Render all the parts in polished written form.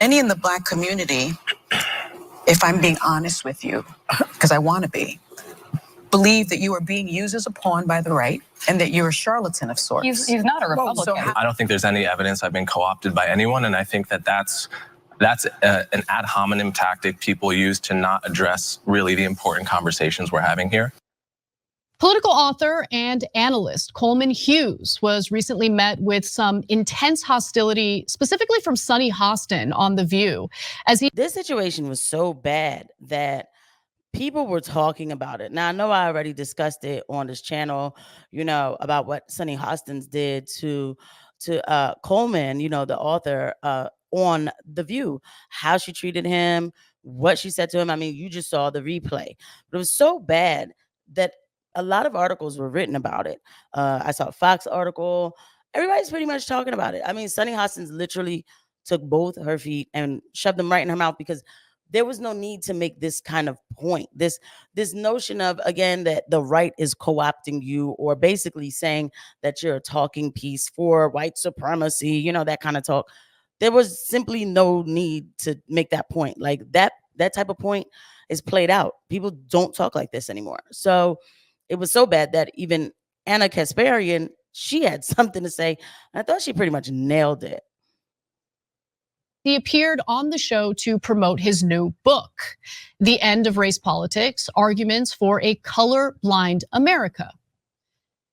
Many in the Black community, if I'm being honest with you, because I want to be, believe that you are being used as a pawn by the right and that you're a charlatan of sorts. He's not a Republican. I don't think there's any evidence I've been co-opted by anyone, and I think that that's an ad hominem tactic people use to not address really the important conversations we're having here. Political author and analyst Coleman Hughes was recently met with some intense hostility, specifically from Sunny Hostin on The View. This situation was so bad that people were talking about it. Now, I know I already discussed it on this channel, about what Sunny Hostin did to Coleman, the author, on The View, how she treated him, what she said to him. I mean, you just saw the replay. But it was so bad that a lot of articles were written about it. I saw a Fox article. Everybody's pretty much talking about it. I mean, Sunny Hostin literally took both her feet and shoved them right in her mouth, because there was no need to make this kind of point. This notion of, again, that the right is co-opting you, or basically saying that you're a talking piece for white supremacy, that kind of talk. There was simply no need to make that point. Like that type of point is played out. People don't talk like this anymore. So it was so bad that even Ana Kasparian, she had something to say. I thought she pretty much nailed it. He appeared on the show to promote his new book, The End of Race Politics: Arguments for a Colorblind America.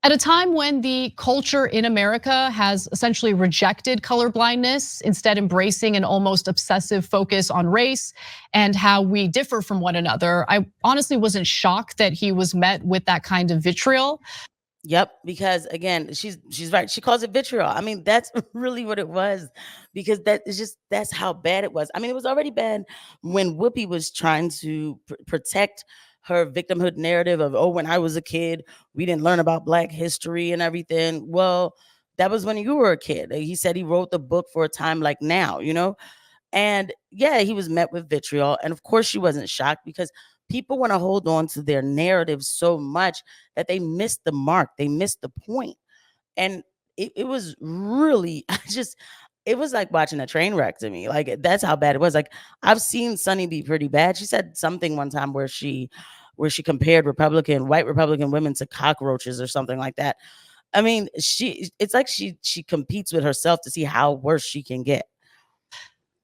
At a time when the culture in America has essentially rejected colorblindness, instead embracing an almost obsessive focus on race and how we differ from one another, I honestly wasn't shocked that he was met with that kind of vitriol. Yep, because again, she's right. She calls it vitriol. I mean, that's really what it was, because that's how bad it was. I mean, it was already bad when Whoopi was trying to protect her victimhood narrative of, oh, when I was a kid, we didn't learn about Black history and everything. Well, that was when you were a kid. He said he wrote the book for a time like now, And yeah, he was met with vitriol. And of course she wasn't shocked, because people want to hold on to their narrative so much that they missed the mark. They missed the point. And it was really, it was like watching a train wreck to me. Like, that's how bad it was. Like, I've seen Sunny be pretty bad. She said something one time where she compared white Republican women to cockroaches or something like that. I mean, it's like she competes with herself to see how worse she can get.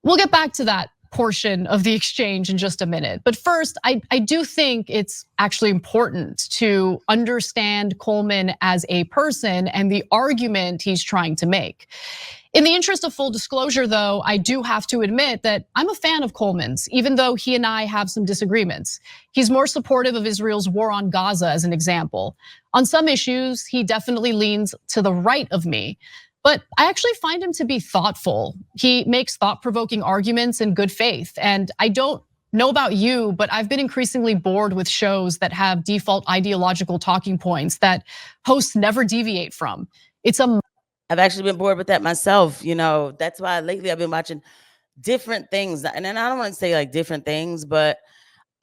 We'll get back to that portion of the exchange in just a minute. But first, I do think it's actually important to understand Coleman as a person and the argument he's trying to make. In the interest of full disclosure, though, I do have to admit that I'm a fan of Coleman's, even though he and I have some disagreements. He's more supportive of Israel's war on Gaza, as an example. On some issues, he definitely leans to the right of me. But I actually find him to be thoughtful. He makes thought-provoking arguments in good faith. And I don't know about you, but I've been increasingly bored with shows that have default ideological talking points that hosts never deviate from. I've actually been bored with that myself. That's why lately I've been watching different things. And then I don't want to say like different things, but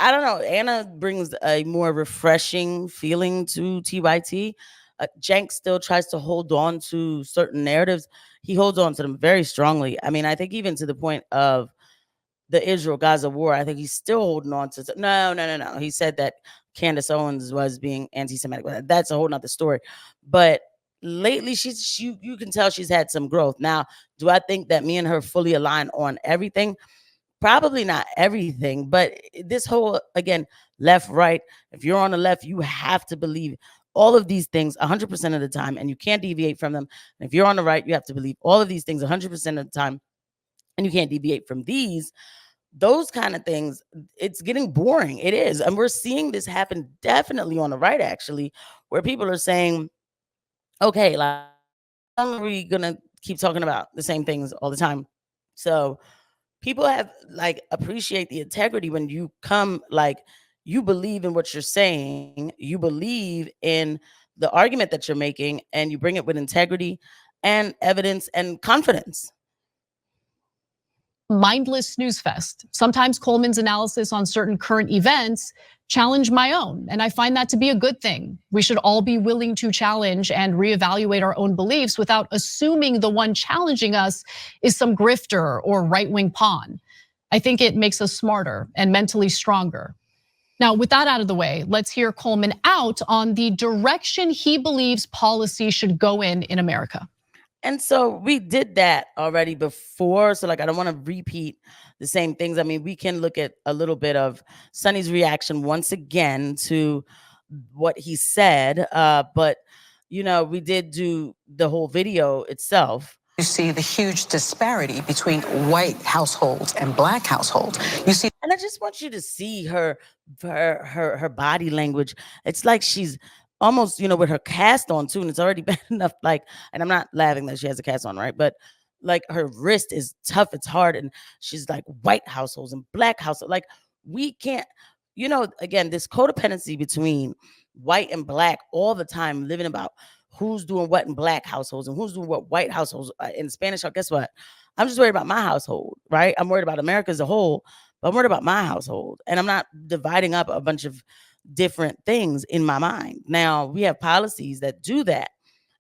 I don't know. Anna brings a more refreshing feeling to TYT. Cenk still tries to hold on to certain narratives. He holds on to them very strongly. I mean, I think even to the point of the Israel-Gaza war, I think he's still holding on to. No. He said that Candace Owens was being anti-Semitic. That's a whole nother story. But lately, you can tell she's had some growth. Now, do I think that me and her fully align on everything? Probably not everything, but this whole, again, left, right, if you're on the left, you have to believe all of these things 100% of the time, and you can't deviate from them. And if you're on the right, you have to believe all of these things 100% of the time, and you can't deviate from those kind of things. It's getting boring. It is. And we're seeing this happen definitely on the right, actually, where people are saying, okay, like, how long are we gonna keep talking about the same things all the time? So people have appreciate the integrity when you come, you believe in what you're saying, you believe in the argument that you're making, and you bring it with integrity and evidence and confidence. Mindless snooze fest. Sometimes Coleman's analysis on certain current events challenge my own. And I find that to be a good thing. We should all be willing to challenge and reevaluate our own beliefs without assuming the one challenging us is some grifter or right-wing pawn. I think it makes us smarter and mentally stronger. Now, with that out of the way, let's hear Coleman out on the direction he believes policy should go in America. And so we did that already before. So like, I don't want to repeat the same things. I mean, we can look at a little bit of Sonny's reaction once again to what he said. But, you know, we did do the whole video itself. You see the huge disparity between white households and black households. You see, and I just want you to see her body language. It's like she's almost, you know, with her cast on too, and it's already bad enough. Like, and I'm not laughing that she has a cast on, right? But like her wrist is tough, it's hard, and she's like white households and black households. Like, we can't, you know, again, this codependency between white and black all the time, living about who's doing what in black households and who's doing what white households in Spanish. Guess what? I'm just worried about my household, right? I'm worried about America as a whole, but I'm worried about my household, and I'm not dividing up a bunch of different things in my mind. Now, we have policies that do that,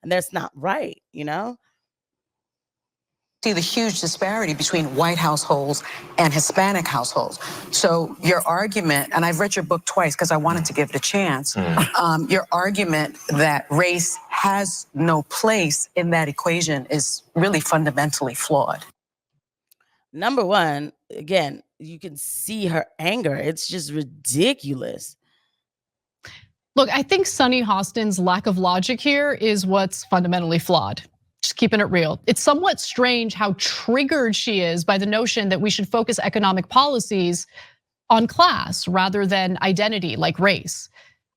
and that's not right, you know? See the huge disparity between white households and Hispanic households. So your argument, and I've read your book twice because I wanted to give it a chance, your argument that race has no place in that equation is really fundamentally flawed. Number one, again, you can see her anger. It's just ridiculous. Look, I think Sunny Hostin's lack of logic here is what's fundamentally flawed. Just keeping it real. It's somewhat strange how triggered she is by the notion that we should focus economic policies on class rather than identity, like race.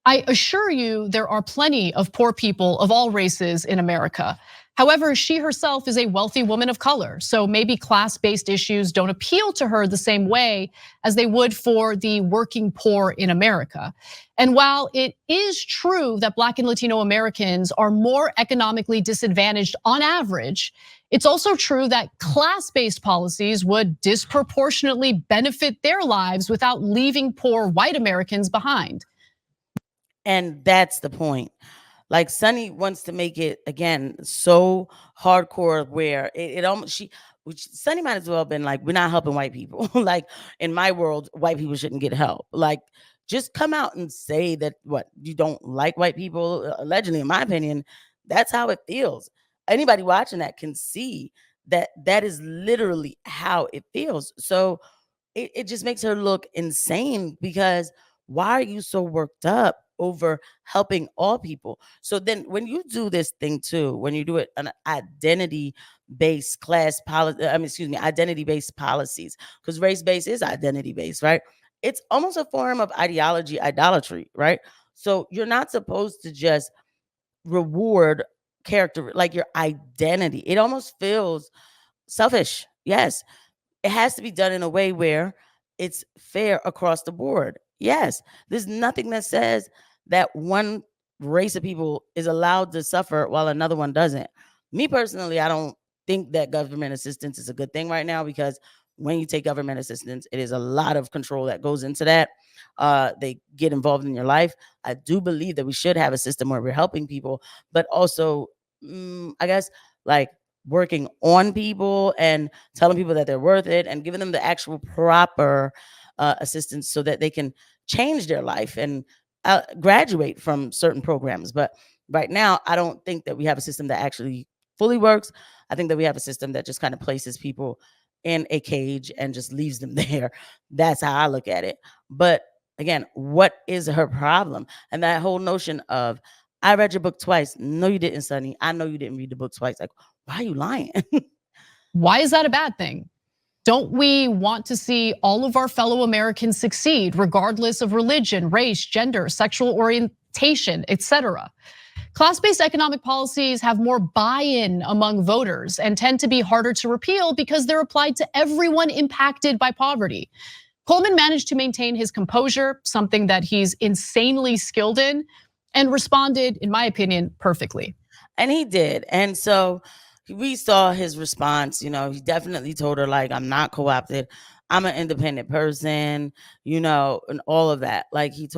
I assure you there are plenty of poor people of all races in America. However, she herself is a wealthy woman of color, so maybe class-based issues don't appeal to her the same way as they would for the working poor in America. And while it is true that Black and Latino Americans are more economically disadvantaged on average, it's also true that class-based policies would disproportionately benefit their lives without leaving poor white Americans behind. And that's the point. Like, Sunny wants to make it, again, so hardcore where it almost, Sunny might as well have been like, we're not helping white people. Like, in my world, white people shouldn't get help. Like, just come out and say that what, you don't like white people. Allegedly, in my opinion, that's how it feels. Anybody watching that can see that that is literally how it feels. So it just makes her look insane, because why are you so worked up over helping all people? So then when you do this thing too, when you do it an identity-based identity-based policies, because race-based is identity-based, right? It's almost a form of idolatry, right? So you're not supposed to just reward character, like your identity. It almost feels selfish. Yes, it has to be done in a way where it's fair across the board. Yes, there's nothing that says that one race of people is allowed to suffer while another one doesn't. Me personally, I don't think that government assistance is a good thing right now, because when you take government assistance, it is a lot of control that goes into that. They get involved in your life. I do believe that we should have a system where we're helping people, but also, I guess, like working on people and telling people that they're worth it and giving them the actual proper assistance so that they can change their life and graduate from certain programs. But right now, I don't think that we have a system that actually fully works. I think that we have a system that just kind of places people in a cage and just leaves them there. That's how I look at it. But again, what is her problem? And that whole notion of, I read your book twice. No, you didn't, Sonny. I know you didn't read the book twice. Like, why are you lying? Why is that a bad thing? Don't we want to see all of our fellow Americans succeed, regardless of religion, race, gender, sexual orientation, etc.? Class-based economic policies have more buy-in among voters and tend to be harder to repeal because they're applied to everyone impacted by poverty. Coleman managed to maintain his composure, something that he's insanely skilled in, and responded, in my opinion, perfectly. And he did. And so we saw his response. You know, he definitely told her, like, I'm not co-opted. I'm an independent person, you know, and all of that. Like he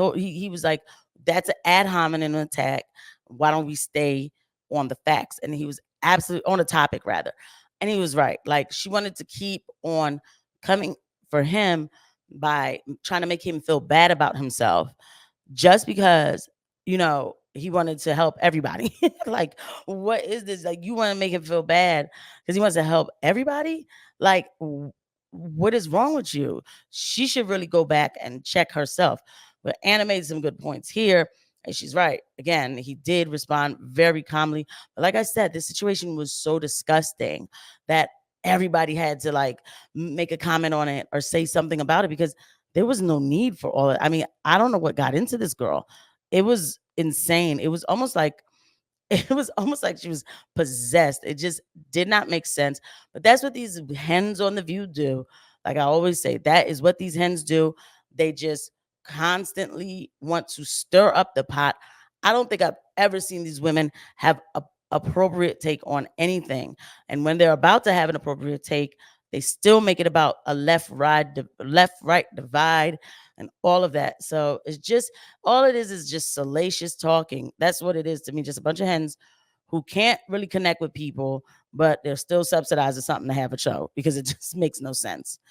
was like, that's an ad hominem attack. Why don't we stay on the facts? And he was absolutely on the topic rather. And he was right. Like she wanted to keep on coming for him by trying to make him feel bad about himself just because, you know, he wanted to help everybody. Like, what is this? Like, you want to make him feel bad because he wants to help everybody? Like, what is wrong with you? She should really go back and check herself. But Anna made some good points here. And she's right. Again, he did respond very calmly. But like I said, this situation was so disgusting that everybody had to like make a comment on it or say something about it because there was no need for all that. I mean, I don't know what got into this girl. It was insane. It was almost like she was possessed. It just did not make sense. But that's what these hens on The View do. Like I always say, that is what these hens do. They just constantly want to stir up the pot. I don't think I've ever seen these women have a appropriate take on anything. And when they're about to have an appropriate take, they still make it about a left right divide and all of that. So it's just all it is just salacious talking. That's what it is to me. Just a bunch of hens who can't really connect with people, but they're still subsidizing something to have a show because it just makes no sense.